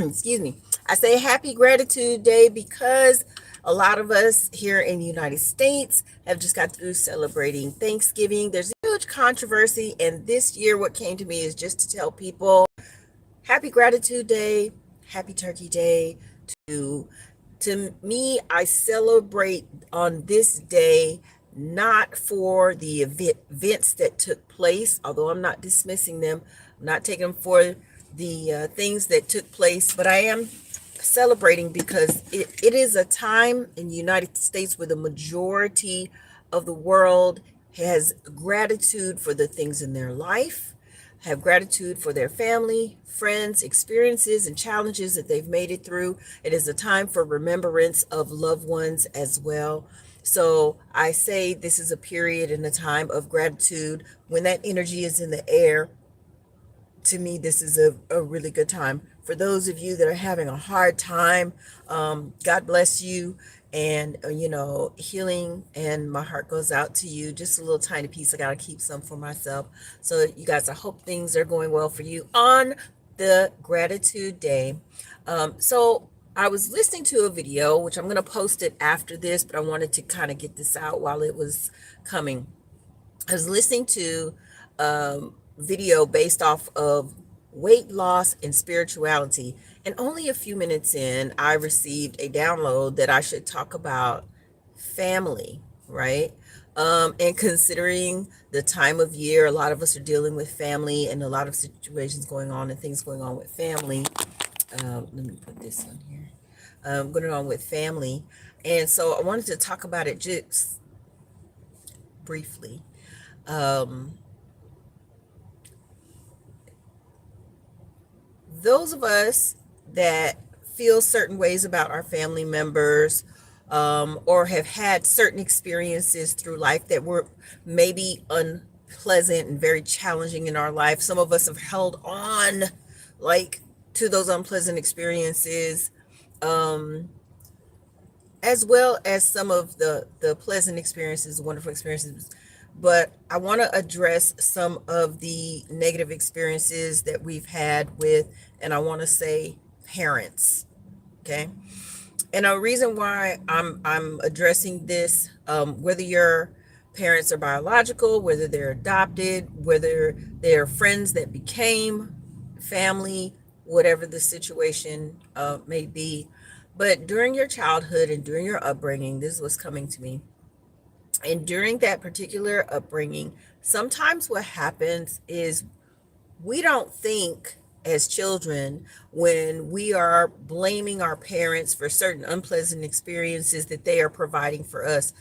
excuse me, I say happy gratitude day because a lot of us here in the United States have just got through celebrating Thanksgiving. There's a huge controversy, and this year what came to me is just to tell people happy gratitude day, happy turkey day. To to me, I celebrate on this day not for the events that took place, although I'm not dismissing them. I'm not taking them for the things that took place, but I am celebrating because it is a time in the United States where the majority of the world has gratitude for the things in their life, have gratitude for their family, friends, experiences, and challenges that they've made it through. It is a time for remembrance of loved ones as well. So I say this is a period and a time of gratitude. When that energy is in the air, to me, this is a really good time. For those of you that are having a hard time, God bless you. And, healing, and my heart goes out to you. Just a little tiny piece. I got to keep some for myself. So, you guys, I hope things are going well for you on the gratitude day. So, I was listening to a video, which I'm going to post it after this, but I wanted to kind of get this out while it was coming. I was listening to video based off of weight loss and spirituality. And only a few minutes in, I received a download that I should talk about family, right? And considering the time of year, a lot of us are dealing with family and a lot of situations going on and things going on with family. Let me put this on here. Going on with family. And so I wanted to talk about it just briefly. Those of us that feel certain ways about our family members, or have had certain experiences through life that were maybe unpleasant and very challenging in our life. Some of us have held on like to those unpleasant experiences, as well as some of the pleasant experiences, wonderful experiences. But I want to address some of the negative experiences that we've had with, and I want to say, parents. Okay. And a reason why I'm addressing this, whether your parents are biological, whether they're adopted, whether they're friends that became family, whatever the situation may be. But during your childhood and during your upbringing, this is what's coming to me. And during that particular upbringing, sometimes what happens is we don't think as children, when we are blaming our parents for certain unpleasant experiences that they are providing for us.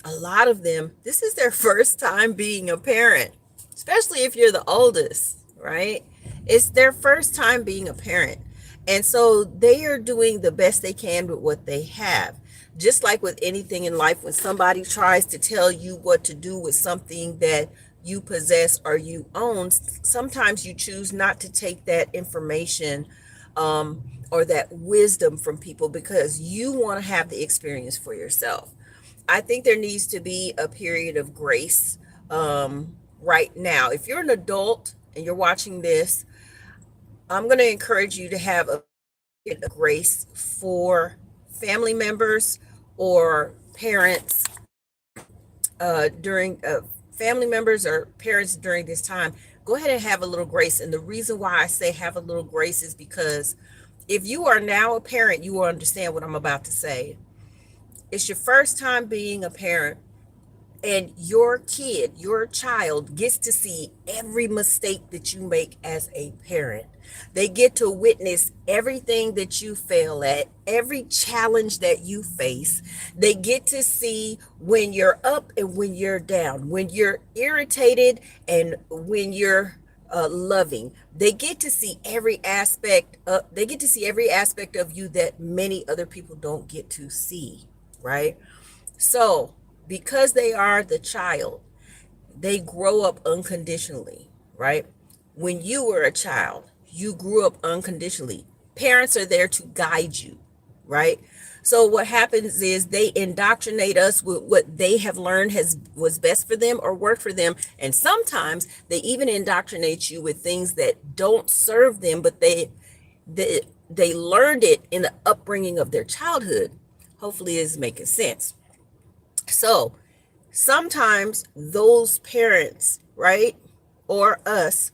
A lot of them, this is their first time being a parent, especially if you're the oldest, right? It's their first time being a parent. And so they are doing the best they can with what they have. Just like with anything in life, when somebody tries to tell you what to do with something that you possess or you own, sometimes you choose not to take that information, or that wisdom from people because you want to have the experience for yourself. I think there needs to be a period of grace, right now. If you're an adult and you're watching this, I'm going to encourage you to have a period of grace for family members or parents, during family members or parents during this time. Go ahead and have a little grace. And the reason why I say have a little grace is because if you are now a parent, you will understand what I'm about to say. It's your first time being a parent, and your kid, your child gets to see every mistake that you make as a parent. They get to witness everything that you fail at, every challenge that you face. They get to see when you're up and when you're down, when you're irritated and when you're loving. They get to see every aspect of you that many other people don't get to see, right? So, because they are the child, they grow up unconditionally, right? When you were a child, you grew up unconditionally. Parents are there to guide you, right? So what happens is they indoctrinate us with what they have learned was best for them or worked for them. And sometimes they even indoctrinate you with things that don't serve them, but they they learned it in the upbringing of their childhood. Hopefully it's making sense. So sometimes those parents, right, or us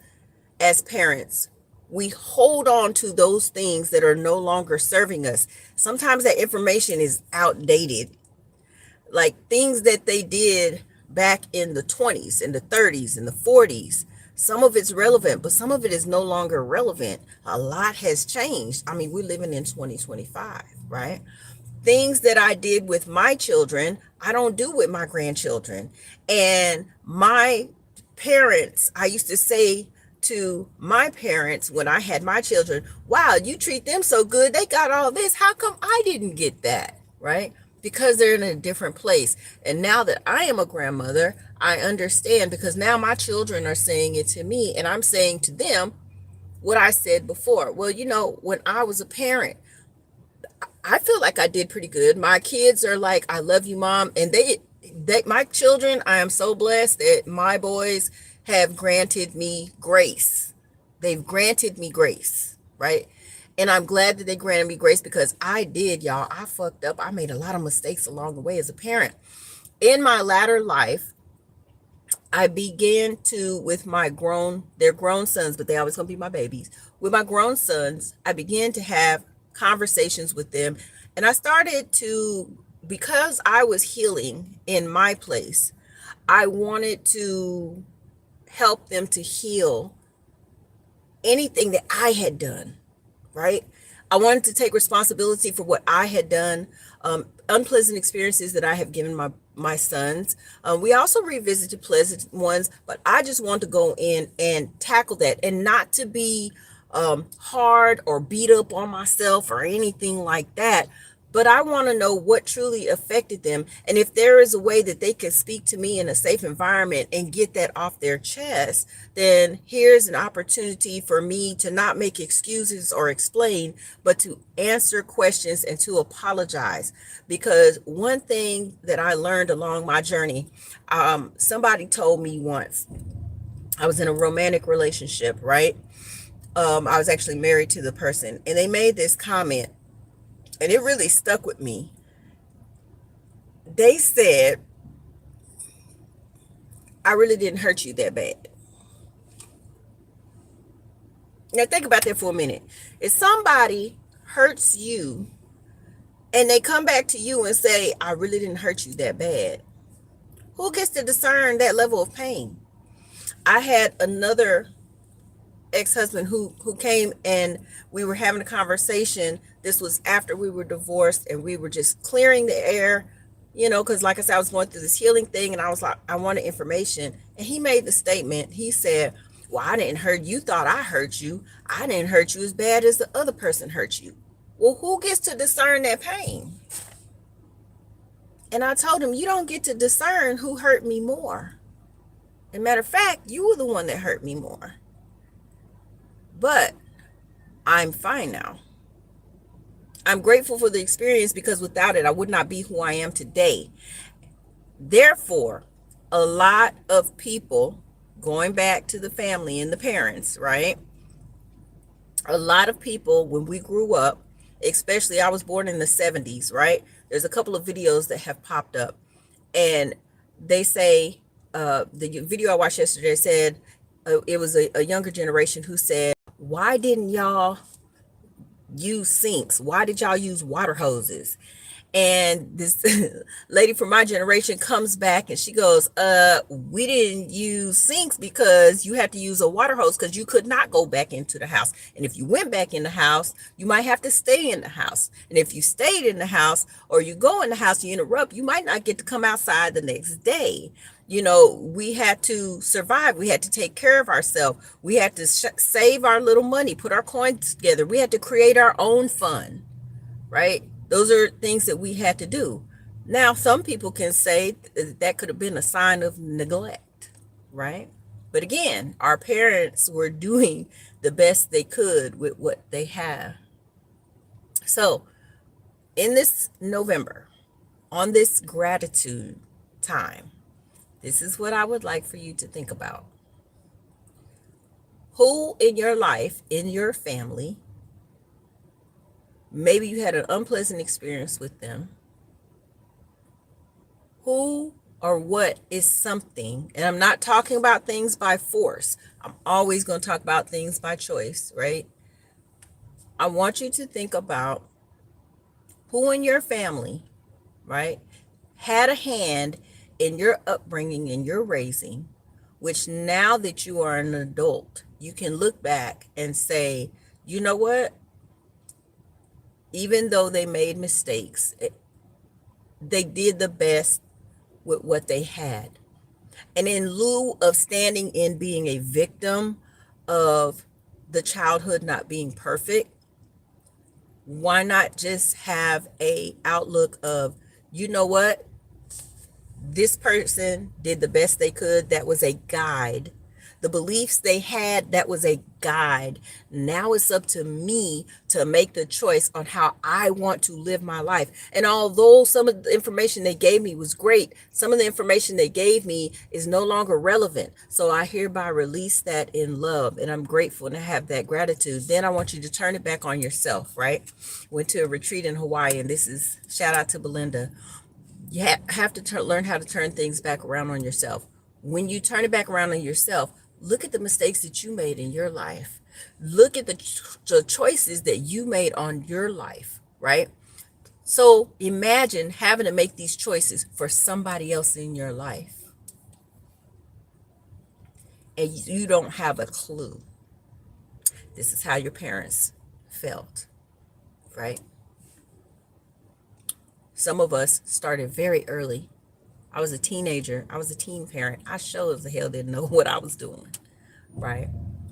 as parents, we hold on to those things that are no longer serving us. Sometimes that information is outdated, like things that they did back in the 20s, in the 30s, in the 40s. Some of it's relevant, but some of it is no longer relevant. A lot has changed. I mean, we're living in 2025, right? Things that I did with my children, I don't do with my grandchildren. And my parents, I used to say to my parents when I had my children, wow, you treat them so good. They got all this. How come I didn't get that? Right? Because they're in a different place. And now that I am a grandmother, I understand, because now my children are saying it to me and I'm saying to them what I said before. Well, when I was a parent, I feel like I did pretty good. My kids are like, I love you, mom. And my children, I am so blessed that my boys have granted me grace. They've granted me grace, right? And I'm glad that they granted me grace, because I did, y'all. I fucked up. I made a lot of mistakes along the way as a parent. In my latter life, I began to, with they're grown sons, but they always gonna be my babies. With my grown sons, I began to have conversations with them. And I started to, because I was healing in my place, I wanted to help them to heal anything that I had done, right? I wanted to take responsibility for what I had done, unpleasant experiences that I have given my sons. We also revisited pleasant ones, but I just want to go in and tackle that, and not to be hard or beat up on myself or anything like that. But I want to know what truly affected them. And if there is a way that they can speak to me in a safe environment and get that off their chest, then here's an opportunity for me to not make excuses or explain, but to answer questions and to apologize. Because one thing that I learned along my journey, somebody told me once, I was in a romantic relationship, right? I was actually married to the person, and they made this comment, and it really stuck with me. They said, I really didn't hurt you that bad. Now think about that for a minute. If somebody hurts you and they come back to you and say, I really didn't hurt you that bad, who gets to discern that level of pain? I had another ex-husband who came, and we were having a conversation. This was after we were divorced, and we were just clearing the air, because like I said, I was going through this healing thing, and I was like, I wanted information. And he made the statement. He said, well, I didn't hurt you. Thought I hurt you. I didn't hurt you as bad as the other person hurt you. Well, who gets to discern that pain? And I told him, you don't get to discern who hurt me more. As a matter of fact, you were the one that hurt me more. But I'm fine now. I'm grateful for the experience, because without it, I would not be who I am today. Therefore, a lot of people, going back to the family and the parents, right? A lot of people, when we grew up, especially I was born in the 70s, right? There's a couple of videos that have popped up, and they say, the video I watched yesterday said, it was a younger generation who said, why didn't y'all use sinks? Why did y'all use water hoses? And this lady from my generation comes back and she goes, we didn't use sinks because you had to use a water hose because you could not go back into the house. And if you went back in the house, you might have to stay in the house. And if you stayed in the house, or you go in the house, you interrupt, you might not get to come outside the next day. We had to survive. We had to take care of ourselves. We had to save our little money, put our coins together. We had to create our own fund, right? Those are things that we had to do. Now, some people can say that could have been a sign of neglect, right? But again, our parents were doing the best they could with what they have. So in this November, on this gratitude time, this is what I would like for you to think about. Who in your life, in your family, Maybe you had an unpleasant experience with them. Who or what is something, and I'm not talking about things by force. I'm always going to talk about things by choice, right? I want you to think about who in your family, right, had a hand in your upbringing and your raising, which now that you are an adult, you can look back and say, you know what? Even though they made mistakes, they did the best with what they had. And in lieu of standing in being a victim of the childhood not being perfect, why not just have a outlook of, you know what? This person did the best they could. That was a guide. The beliefs they had, that was a guide. Now it's up to me to make the choice on how I want to live my life. And although some of the information they gave me was great, some of the information they gave me is no longer relevant. So I hereby release that in love, and I'm grateful to have that gratitude. Then I want you to turn it back on yourself, right? Went to a retreat in Hawaii, and this is shout out to Belinda. You have to learn how to turn things back around on yourself. When you turn it back around on yourself, look at the mistakes that you made in your life. Look at the choices that you made on your life, right? So imagine having to make these choices for somebody else in your life, and you don't have a clue. This is how your parents felt, right? Some of us started very early. I was a teenager. I was a teen parent. I sure as the hell didn't know what I was doing, right?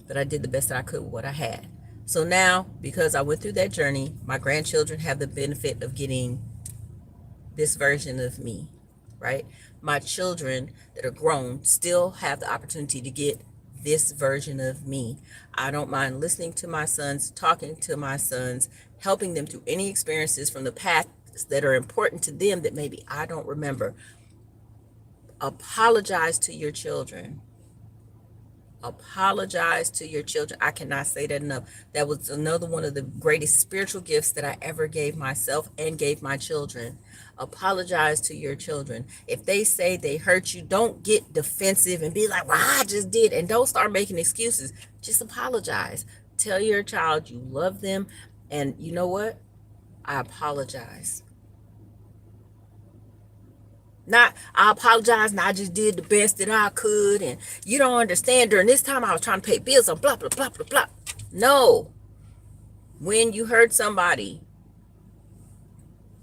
But I did the best that I could with what I had. So now, because I went through that journey, my grandchildren have the benefit of getting this version of me, right? My children that are grown still have the opportunity to get this version of me. I don't mind listening to my sons, talking to my sons, helping them through any experiences from the past that are important to them that maybe I don't remember. Apologize to your children. Apologize to your children. I cannot say that enough. That was another one of the greatest spiritual gifts that I ever gave myself and gave my children. Apologize to your children. If they say they hurt you, don't get defensive and be like, well, I just did. And don't start making excuses. Just apologize. Tell your child you love them. And you know what? I apologize. Not, I apologize, and I just did the best that I could, and you don't understand, during this time I was trying to pay bills and blah, blah, blah, blah, blah. No. When you hurt somebody,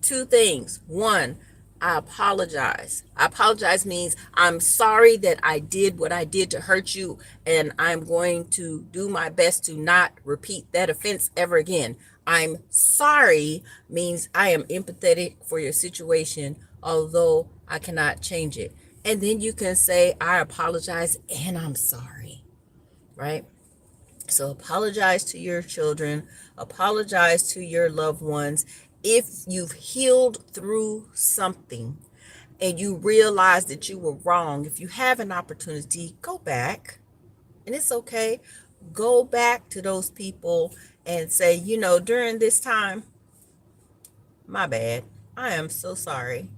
two things. One, I apologize. I apologize means I'm sorry that I did what I did to hurt you, and I'm going to do my best to not repeat that offense ever again. I'm sorry means I am empathetic for your situation, although I cannot change it. And then you can say, I apologize and I'm sorry, right? So apologize to your children, apologize to your loved ones. If you've healed through something and you realize that you were wrong, if you have an opportunity, go back, and it's okay. Go back to those people and say, you know, during this time, my bad. I am so sorry.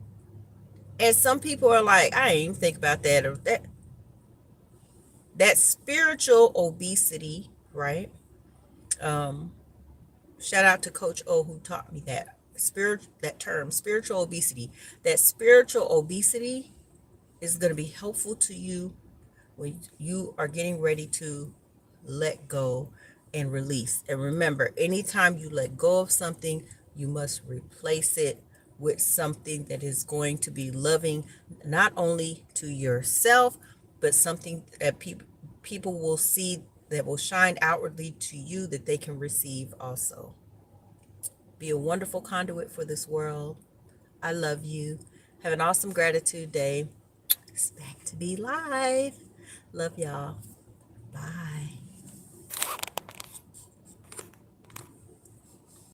And some people are like, I didn't even think about that, or that spiritual obesity, right? Shout out to Coach O who taught me that that term, spiritual obesity. That spiritual obesity is going to be helpful to you when you are getting ready to let go and release. And remember, anytime you let go of something, you must replace it with something that is going to be loving, not only to yourself, but something that people will see, that will shine outwardly to you, that they can receive also. Be a wonderful conduit for this world. I love you. Have an awesome gratitude day. It's back to be live. Love y'all. Bye.